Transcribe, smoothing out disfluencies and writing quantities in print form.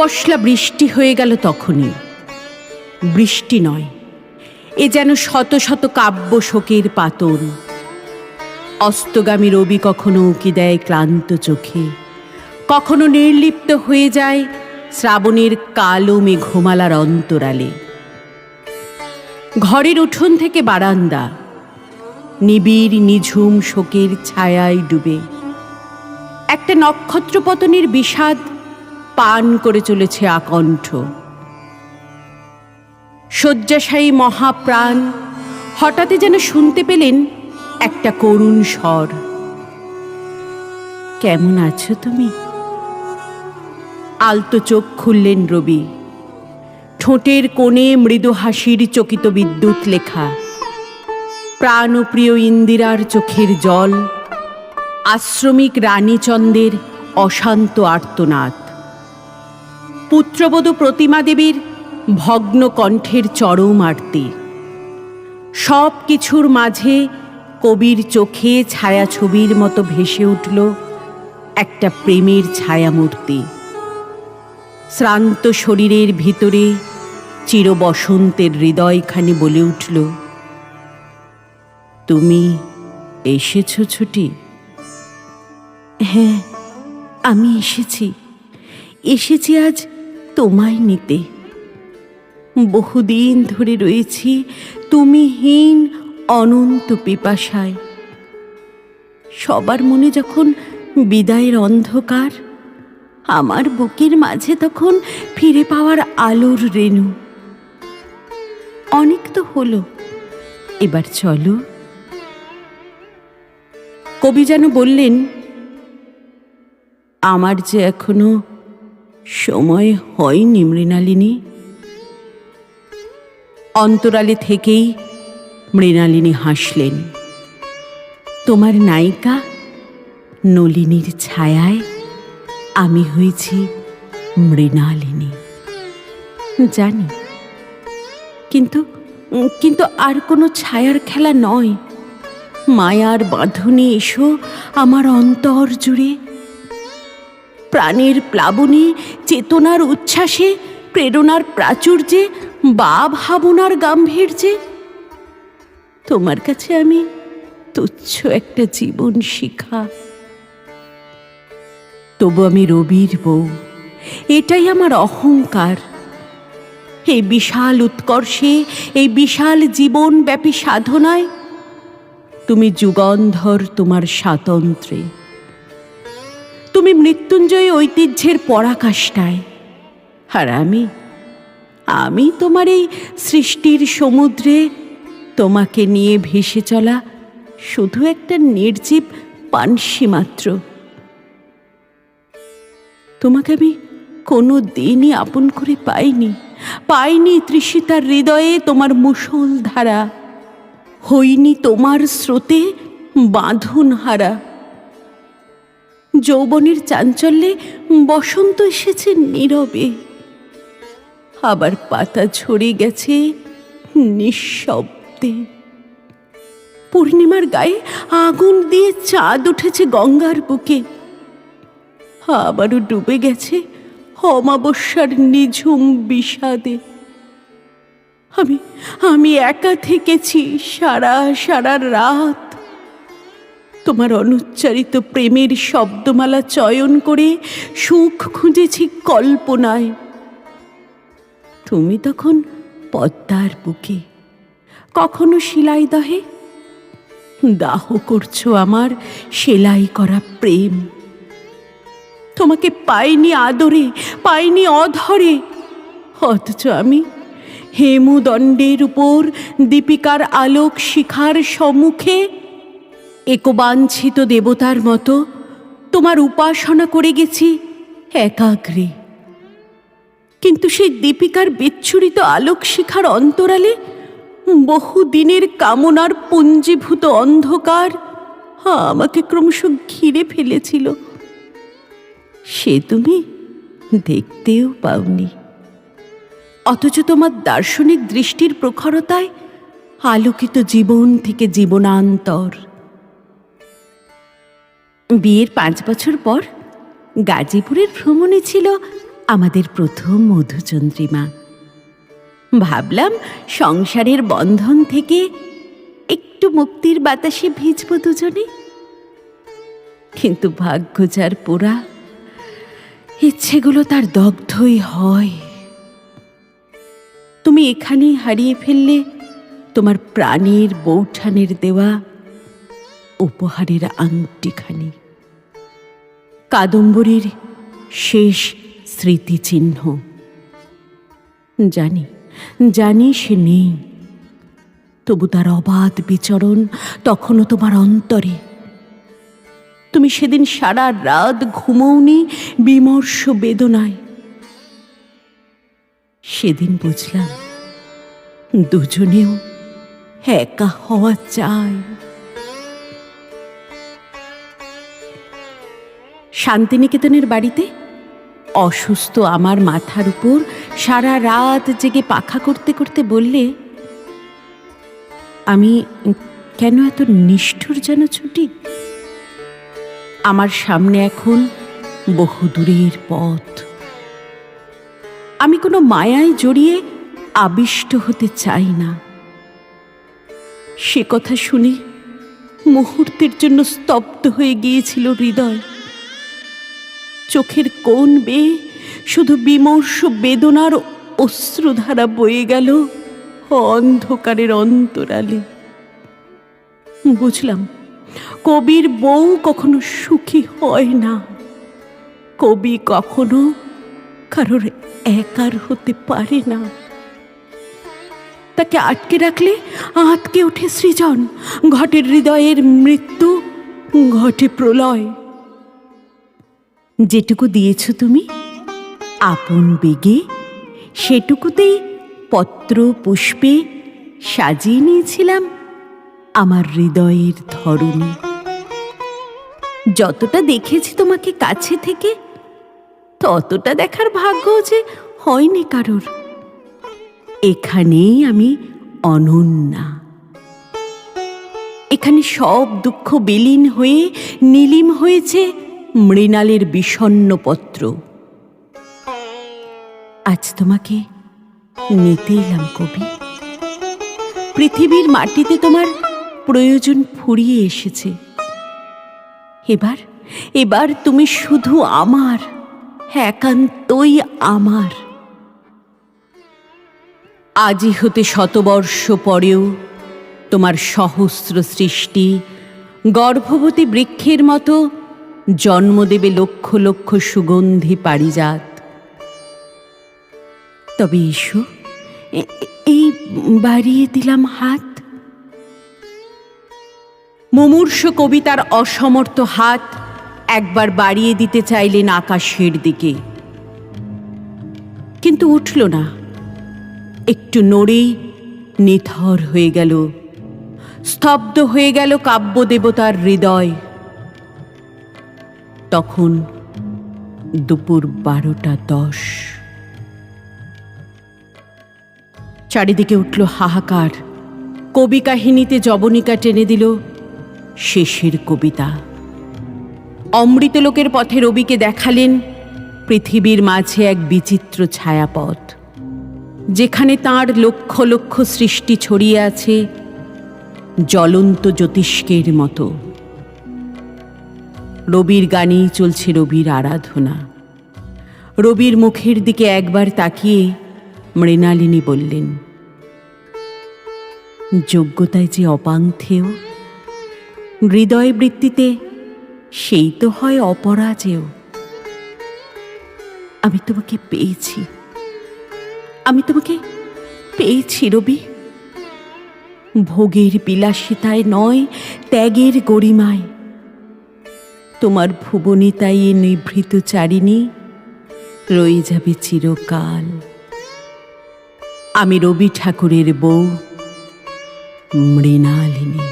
পশলা বৃষ্টি হয়ে গেল তখনই। বৃষ্টি নয়, এ যেন শত শত কাব্য শোকের পাতন। অস্তগামী রবি কখনো উঁকি দেয় ক্লান্ত চোখে, কখনো নির্লিপ্ত হয়ে যায় শ্রাবণের কালো মেঘমালার অন্তরালে। ঘরের উঠোন থেকে বারান্দা নিবিড় নিঝুম শোকের ছায়ায় ডুবে। একটা নক্ষত্রপতনের বিষাদ পান করে চলেছে আকণ্ঠ। শয্যাশায়ী মহাপ্রাণ হঠাৎই যেন শুনতে পেলেন একটা করুণ স্বর। কেমন আছো তুমি? আলতো চোখ খুললেন রবি। ঠোঁটের কোণে মৃদু হাসির চকিত বিদ্যুৎ লেখা। প্রাণপ্রিয় ইন্দিরার চোখের জল, আশ্রমিক রানীচন্দ্রের অশান্ত আর্তনাদ, পুত্রবধূ প্রতিমা দেবীর ভগ্ন কণ্ঠের চরম আরতি। সব কিছুর মাঝে কবির চোখে ছায়াছবির মতো ভেসে উঠল একটা প্রেমের ছায়ামূর্তি। শ্রান্ত শরীরের ভিতরে চিরবসন্তের হৃদয়খানি বলে উঠল, তুমি এসেছ ছুটি? হ্যাঁ, আমি এসেছি আজ তোমায় নিতে। বহুদিন ধরে রয়েছি তুমিহীন অনন্ত পিপাসায়। সবার মনে যখন বিদায়ের অন্ধকার, আমার বুকের মাঝে তখন ফিরে পাওয়ার আলোর রেণু। অনেক তো হলো, এবার চলো। কবি যেন বললেন, আমার যে এখনো সময় হয়নি মৃণালিনী। অন্তরালে থেকেই মৃণালিনী হাসলেন। তোমার নায়িকা নলিনীর ছায়ায় আমি হয়েছি মৃণালিনী। জানি, কিন্তু আর কোনো ছায়ার খেলা নয়। মায়ার বাঁধনে এসো আমার অন্তর জুড়ে। প্রাণের প্লাবনে, চেতনার উচ্ছ্বাসে, প্রেরণার প্রাচুর্যে বা ভাবনার গাম্ভীর্যে তোমার কাছে আমি তুচ্ছ একটা জীবন শিখা। তবু আমি রবির বউ, এটাই আমার অহংকার। এই বিশাল উৎকর্ষে, এই বিশাল জীবনব্যাপী সাধনায় তুমি যুগন্ধর তোমার স্বাতন্ত্র্যে। তুমি মৃত্যুঞ্জয়ী ঐতিহ্যের পরাকাষ্ঠায়, আর আমি তোমার এই সৃষ্টির সমুদ্রে তোমাকে নিয়ে ভেসে চলা শুধু একটা নির্জীব পানসি মাত্র। তোমাকে আমি কোনো দিনই আপন করে পাইনি তৃষিতার হৃদয়ে তোমার মুষল ধারা। হইনি তোমার স্রোতে বাঁধন হারা। যৌবনের চাঞ্চল্যে বসন্ত এসেছে নীরবে, আবার পাতা ঝরে গেছে নিঃশব্দে। পূর্ণিমার গায়ে আগুন দিয়ে চাঁদ উঠেছে গঙ্গার বুকে, আবারও ডুবে গেছে অমাবস্যার নিঝুম বিষাদে। আমি একা থেকেছি সারা রাত। তোমার অনুচ্চারিত প্রেমের শব্দমালা চয়ন করে সুখ খুঁজেছি কল্পনায়। তুমি তখন পদ্মার বুকে, কখনো শিলাইদহে দাহ করছো আমার সেলাই করা প্রেম। তোমাকে পাইনি আদরে, পাইনি অধরে, অথচ আমি হেমদণ্ডের উপর দীপিকার আলোক শিখার সম্মুখে একবাঞ্ছিত দেবতার মতো তোমার উপাসনা করে গেছি একাগ্রে। কিন্তু সেই দীপিকার বিচ্ছুরিত আলোক শিখার অন্তরালে বহুদিনের কামনার পুঞ্জীভূত অন্ধকার আমাকে ক্রমশ ঘিরে ফেলেছিল। সে তুমি দেখতেও পাওনি, অথচ তোমার দার্শনিক দৃষ্টির প্রখরতায় আলোকিত জীবন থেকে জীবনান্তর। বিয়ের 5 বছর পর গাজীপুরের ভ্রমণে ছিল আমাদের প্রথম মধুচন্দ্রিমা। ভাবলাম সংসারের বন্ধন থেকে একটু মুক্তির বাতাসে ভিজব দুজনে। কিন্তু ভাগ্য যার পোড়া, ইচ্ছেগুলো তার দগ্ধই হয়। তুমি এখানেই হারিয়ে ফেললে তোমার প্রাণের বৌঠানের দেওয়া উপহারের আংটিখানি, কাদম্বরীর শেষ স্মৃতিচিহ্ন। জানি জানি সে নেই, তবু তার অবাধ বিচরণ তখনও তোমার অন্তরে। তুমি সেদিন সারা রাত ঘুমোওনি বিমর্ষ বেদনায়। সেদিন বুঝলাম দুজনেও একা হওয়া চাই। শান্তিনিকেতনের বাড়িতে অসুস্থ আমার মাথার উপর সারা রাত জেগে পাখা করতে করতে বললে, আমি কেন এত নিষ্ঠুর যেন ছুটি। আমার সামনে এখন বহুদূরের পথ। আমি কোনো মায়ায় জড়িয়ে আবিষ্ট হতে চাই না। সে কথা শুনে মুহূর্তের জন্য স্তব্ধ হয়ে গিয়েছিল হৃদয়। চোখের কোণ বেয়ে শুধু বিমর্ষ বেদনার অশ্রুধারা বয়ে গেল অন্ধকারের অন্তরালে। বুঝলাম কবির বউ কখনো সুখী হয় না। কবি কখনো কারোর একার হতে পারে না। তাকে আটকে রাখলে আটকে ওঠে সৃজন, ঘটে হৃদয়ের মৃত্যু, ঘটে প্রলয়। যেটুকু দিয়েছ তুমি আপন বেগে, সেটুকুতেই পত্র পুষ্পে সাজিয়ে নিয়েছিলাম আমার হৃদয়ের ধরণী। যতটা দেখেছি তোমাকে কাছে থেকে, ততটা দেখার ভাগ্য যে হয়নি কারোর। এখানেই আমি অনন্যা। এখানে সব দুঃখ বিলীন হয়ে নীলিম হয়েছে মৃণালের বিষণ্ণ পত্র। আজ তোমাকে নিতে এলাম কবি। পৃথিবীর মাটিতে তোমার প্রয়োজন ফুরিয়ে এসেছে। এবার এবার তুমি শুধু আমার, একান্তই আমার। আজি হতে শতবর্ষ পরেও তোমার সহস্র সৃষ্টি গর্ভবতী বৃক্ষের মতো জন্ম দেবে লক্ষ লক্ষ সুগন্ধি পারিজাত। তবে এসো, এই বাড়িয়ে দিলাম হাত। মুমূর্ষ কবিতার অসমর্থ হাত একবার বাড়িয়ে দিতে চাইলেন আকাশের দিকে, কিন্তু উঠল না। একটু নড়েই নিথর হয়ে গেল, স্তব্ধ হয়ে গেল কাব্যদেবতার হৃদয়। তখন দুপুর 12:10। চারিদিকে উঠল হাহাকার। কবি কাহিনীতে জবনিকা টেনে দিল শেষের কবিতা। অমৃতলোকের পথে রবিকে দেখালেন পৃথিবীর মাঝে এক বিচিত্র ছায়াপথ, যেখানে তাঁর লক্ষ লক্ষ সৃষ্টি ছড়িয়ে আছে জ্বলন্ত জ্যোতিষ্কের মতো। রবির গানেই চলছে রবির আরাধনা। রবির মুখের দিকে একবার তাকিয়ে মৃণালিনী বললেন, যোগ্যতায় যে অপান্থেয়, হৃদয় বৃত্তিতে সেই তো হয় অপরাজেয়। আমি তোমাকে পেয়েছি, আমি তোমাকে পেয়েছি রবি। ভোগের বিলাসিতায় নয়, ত্যাগের গরিমায়। তোমার ভুবনিতাই এ নিভৃত চারিণী রয়ে যাবে চিরকাল। আমি রবি ঠাকুরের বউ মৃণালিনী।